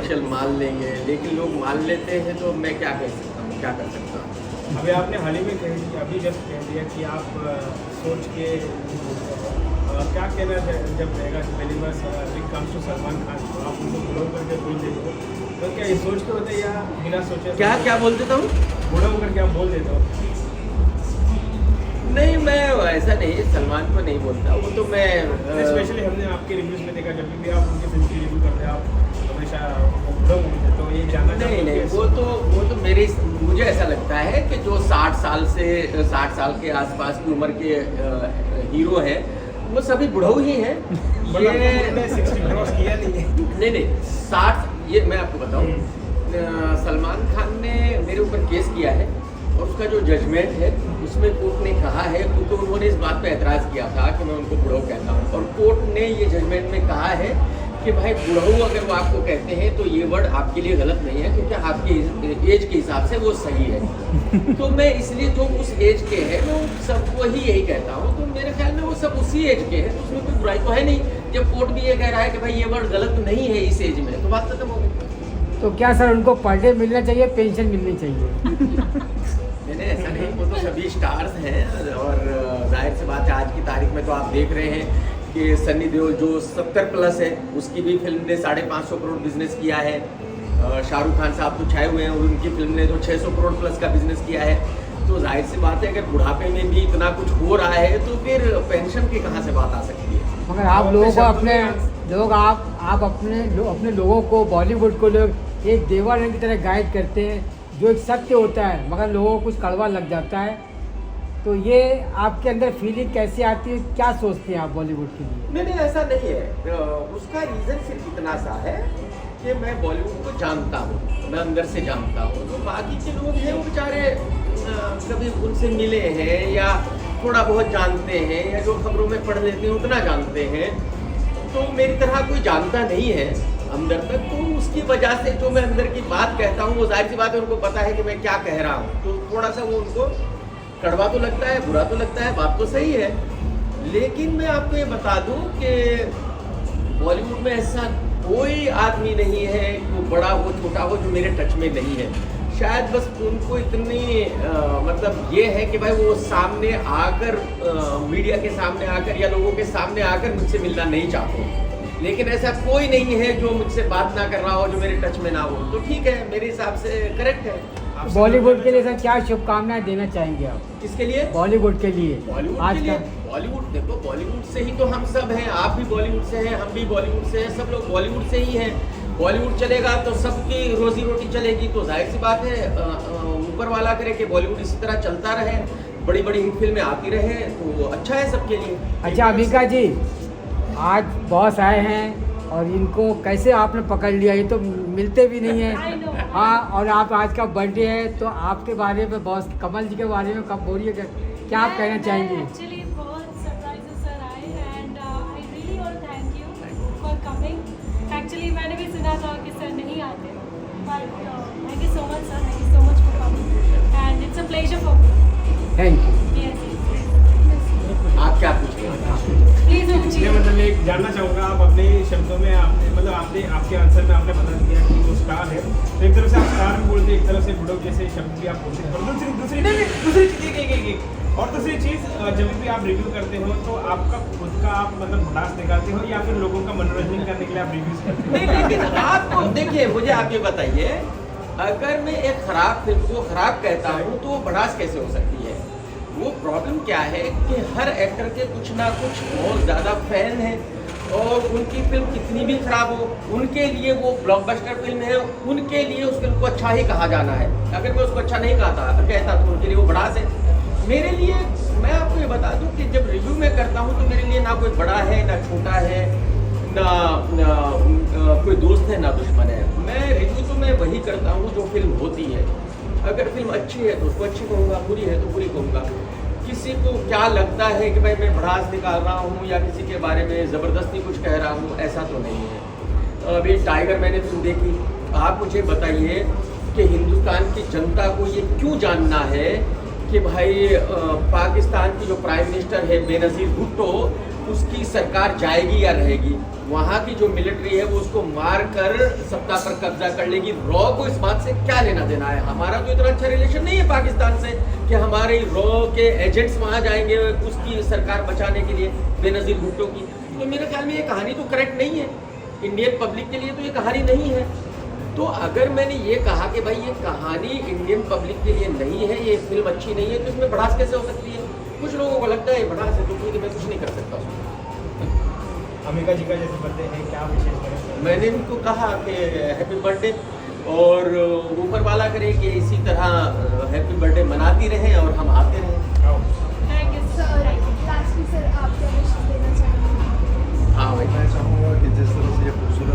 Commercial मान लेंगे, लेकिन लोग मान लेते हैं तो मैं क्या कह सकता हूँ, क्या कर सकता हूँ। अभी आपने हाल ही में कह दिया, अभी जस्ट कह दिया कि आप सोच के क्या कहना जब रहेगा कि पहली बार it comes to Salman Khan तो आप उनको बुढ़ो करके बोल देते हो, तो क्या ये सोचते होते हैं या बिना सोचे? क्या बोल देता हूँ? बुढ़ो करके आप बोल देते हो? नहीं, मैं ऐसा नहीं, सलमान को नहीं बोलता, वो तो मैं स्पेशली हमने आपके रिव्यूज में देखा, जब भी आप उनकी फिल्म की रिव्यू करते हैं आप हमेशा बुढ़ो बोलते हैं, तो ये जानना नहीं चाहते नहीं, हैं वो तो मुझे ऐसा लगता है कि जो 60 साल के आसपास की उम्र के हीरो हैं वो सभी बुढ़ऊ ही हैं। ये 60 क्रॉस किया नहीं है। नहीं 60, ये मैं आपको बताऊं, सलमान खान ने मेरे ऊपर केस किया है और उसका जो जजमेंट है उसमें कोर्ट ने कहा है, क्योंकि उन्होंने इस बात पे एतराज़ किया था कि मैं उनको बुढ़ऊ कहता हूँ, और कोर्ट ने ये जजमेंट में कहा है कि भाई बुढ़ऊ अगर वो आपको कहते हैं तो ये वर्ड आपके लिए गलत नहीं है, क्योंकि आपके एज के हिसाब से वो सही है। तो मैं इसलिए जो उस एज के हैं मैं सबको ही यही कहता हूँ, तो मेरे ख्याल में वो सब उसी एज के हैं, तो उसमें कोई बुराई तो है नहीं। जब कोर्ट भी ये कह रहा है कि भाई ये वर्ड गलत नहीं है इस एज में, तो बात खत्म हो गई। तो क्या सर उनको पर डे मिलना चाहिए, पेंशन मिलनी चाहिए? मैंने ऐसा नहीं, वो तो सभी स्टार्स हैं, और जाहिर सी बात है आज की तारीख में तो आप देख रहे हैं कि सन्नी देओल जो 70+ है उसकी भी फिल्म ने 550 करोड़ बिजनेस किया है। शाहरुख खान साहब तो छाए हुए हैं और उनकी फिल्म ने तो 600 करोड़ प्लस का बिजनेस किया है। तो जाहिर सी बात है अगर बुढ़ापे में भी इतना कुछ हो रहा है तो फिर पेंशन की कहाँ से बात आ सकती है। मगर आप लोगों को आप अपने लोगों को, बॉलीवुड को लोग एक देवानंद की तरह गाइड करते हैं, जो एक सत्य होता है, मगर लोगों को कुछ कड़वा लग जाता है। तो ये आपके अंदर फीलिंग कैसे आती है, क्या सोचते हैं आप बॉलीवुड के लिए? नहीं ऐसा नहीं है, उसका रीज़न सिर्फ इतना सा है कि मैं बॉलीवुड को जानता हूँ, मैं अंदर से जानता हूँ। तो बाकी के लोग हैं वो बेचारे कभी उनसे मिले हैं या थोड़ा बहुत जानते हैं या जो खबरों में पढ़ लेते हैं उतना जानते हैं, तो मेरी तरह कोई जानता नहीं है अंदर तक, तो उसकी वजह से जो मैं अंदर की बात कहता हूँ वो जाहिर सी बात है उनको पता है कि मैं क्या कह रहा हूँ, तो थोड़ा सा वो उनको कड़वा तो लगता है, बुरा तो लगता है, बात तो सही है। लेकिन मैं आपको ये बता दूं कि बॉलीवुड में ऐसा कोई आदमी नहीं है, वो बड़ा हो छोटा हो, जो मेरे टच में नहीं है। शायद बस उनको इतनी मतलब ये है कि भाई वो सामने आकर मीडिया के सामने आकर या लोगों के सामने आकर मुझसे मिलना नहीं चाहते, लेकिन ऐसा कोई नहीं है जो मुझसे बात ना कर रहा हो, जो मेरे टच में ना हो। तो ठीक है, मेरे हिसाब से करेक्ट है। बॉलीवुड के लिए सर क्या शुभकामनाएं देना चाहेंगे आप? किसके लिए? बॉलीवुड के लिए। बॉलीवुड के लिए, बॉलीवुड देखो, बॉलीवुड से ही तो हम सब हैं, आप भी बॉलीवुड से हैं, हम भी बॉलीवुड से हैं, सब लोग बॉलीवुड से ही हैं। बॉलीवुड चलेगा तो सबकी रोजी रोटी चलेगी, तो जाहिर सी बात है ऊपर वाला करे कि बॉलीवुड इसी तरह चलता रहे, बड़ी बड़ी हिट फिल्में आती रहे, तो अच्छा है सबके लिए। अच्छा अम्बिका जी, आज बॉस आए हैं और इनको कैसे आपने पकड़ लिया, ये तो मिलते भी नहीं है। हाँ, और आप आज का बर्थडे है तो आपके बारे में, बॉस कमल जी के बारे में कब बोलिए, क्या आप कहना चाहेंगे? एक्चुअली बहुत सरप्राइजेस सर आए and I really want to thank you for coming. Actually मैंने भी सुना था कि सर नहीं आते, but thank you so much sir, thank you so much for coming and it's a pleasure for me. Thank you. आप क्या पूछेंगे? प्लीज ये मतलब एक जानना चाहूँगा, आप अपने शब्दों में आपने आपके आंसर में आपने बता दिया कि वो स्टार है, तो एक तरफ से आप स्टार भी बोलते हैं, एक तरफ से बुढ़ो जैसे शब्द भी आप बोलते हैं, और दूसरी चीज़ और दूसरी चीज़ जब भी आप रिव्यू करते हो तो आपका खुद का आप मतलब भड़ास निकालते हो या फिर लोगों का मनोरंजन करने के लिए आप रिव्यूज करते हो? नहीं, लेकिन आपको देखिए, मुझे आप ये बताइए, अगर मैं एक खराब फिल्म को खराब कहता हूँ तो वो भड़ास कैसे हो सकती है? वो प्रॉब्लम क्या है कि हर एक्टर के कुछ ना कुछ बहुत ज़्यादा फैन हैं, और उनकी फिल्म कितनी भी खराब हो, उनके लिए वो ब्लॉकबस्टर फिल्म है, उनके लिए उस फिल्म को अच्छा ही कहा जाना है। अगर मैं उसको अच्छा नहीं कहता तो उनके लिए वो भड़ास है। मेरे लिए, मैं आपको ये बता दूं कि जब रिव्यू में करता हूं तो मेरे लिए ना कोई बड़ा है, ना छोटा है, ना कोई दोस्त है, ना दुश्मन है। मैं रिव्यू तो मैं वही करता हूं जो फिल्म होती है। अगर फिल्म अच्छी है तो उसको अच्छी कहूँगा, बुरी है तो बुरी कहूँगा। किसी को क्या लगता है कि भाई मैं भड़ास निकाल रहा हूँ या किसी के बारे में ज़बरदस्ती कुछ कह रहा हूँ, ऐसा तो नहीं है। अभी टाइगर मैंने फिल्म देखी, आप मुझे बताइए कि हिंदुस्तान की जनता को ये क्यों जानना है कि भाई पाकिस्तान की जो प्राइम मिनिस्टर है बेनज़ीर भुट्टो, उसकी सरकार जाएगी या रहेगी? वहाँ की जो मिलिट्री है वो उसको मार कर सत्ता पर कब्जा कर लेगी। रॉ को इस बात से क्या लेना देना है? हमारा तो इतना अच्छा रिलेशन नहीं है पाकिस्तान से कि हमारे रॉ के एजेंट्स वहाँ जाएंगे उसकी सरकार बचाने के लिए, बेनज़ीर भुट्टो की। तो मेरे ख्याल में ये कहानी तो करेक्ट नहीं है, इंडियन पब्लिक के लिए तो ये कहानी नहीं है। तो अगर मैंने ये कहा कि भाई ये कहानी इंडियन पब्लिक के लिए नहीं है, ये फिल्म अच्छी नहीं है, तो इसमें भड़ास कैसे हो सकती है? कुछ लोगों को लगता है भड़ास है, तो ठीक है, मैं कुछ नहीं कर सकता उसमें। अम्बिका जी का जैसे बर्थडे है, क्या विशेष करें? मैंने उनको कहा कि हैप्पी बर्थडे, और ऊपर वाला करे कि इसी तरह हैप्पी बर्थडे मनाती रहें और हम आते रहें। आओ। Thank you sir. Lastly sir आप क्या विशेष देना चाहेंगे? हाँ भाई, मैं चाहूँगा कि जिस तरह से ये खूबसूरत